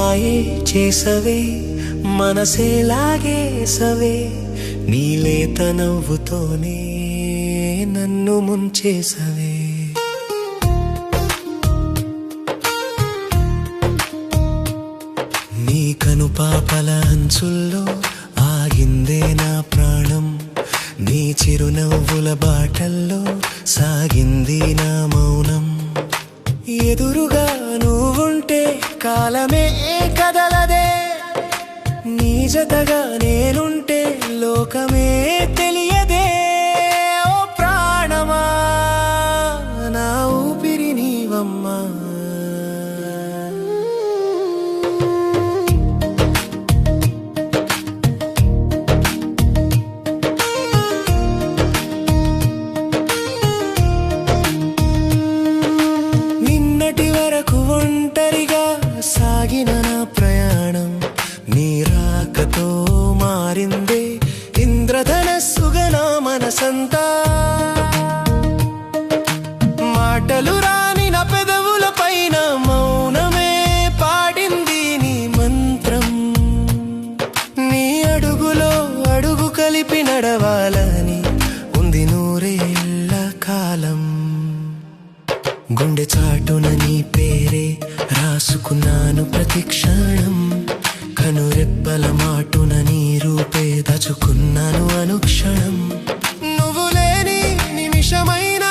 మాయే చేసవే మనసే లాగేసవే నీ లేత నవ్వుతోనే నన్ను ముంచేసవే నీ కనుపాపల అంచుల్లో ఆగిందే నా ప్రాణం నీ చిరునవ్వుల బాటల్లో సాగింది నా మౌనం ఎదురుగా నువ్వుంటే కాలమే కదలదే నీ జతగా నేనుంటే లోకమే తెలియదే ఓ ప్రాణమా నా ఊపిరి నీవమ్మా ఒంటరిగా సాగిన నా ప్రయాణం నీ రాకతో మారిందే ఇంద్రధనస్సుగా నా మనసంతా మాటలు రాని నా పెదవుల పైన మౌనమే పాడింది నీ మంత్రం నీ అడుగులో అడుగు కలిపి నడవాలని ఉంది నూరేళ్ల కాలం గుండె చాటున నీ పేరే రాసుకున్నాను ప్రతి క్షణం కనురెప్పల మాటున నీ రూపే దాచుకున్నాను అనుక్షణం నువ్వు లేని నిమిషమైన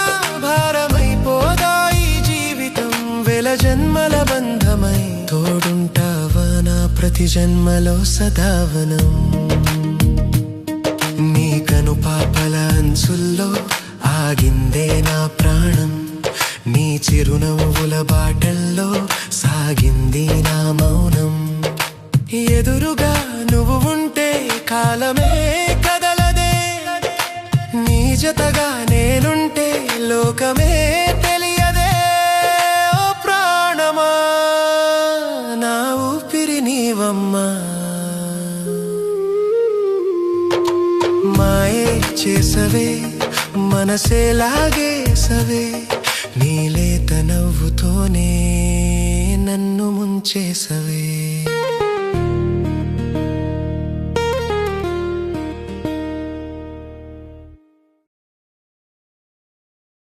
భారమైపోదా ఈ జీవితం వేల జన్మల బంధమై తోడుంటావా నా ప్రతి జన్మలో సదావనం నీ కనుపాపల అంచుల్లో ఆగిందే నా ప్రాణం నీ చిరునవ్వుల బాటల్లో సాగింది నా మౌనం ఎదురుగా నువ్వు ఉంటే కాలమే కదలదే నీ జతగా నేనుంటే లోకమే తెలియదే ఓ ప్రాణమా నా ఊపిరి నీవమ్మా మాయే చేసవే మనసే లాగేసవే నీ లేత నవ్వుతోనే నన్ను ముంచేసవే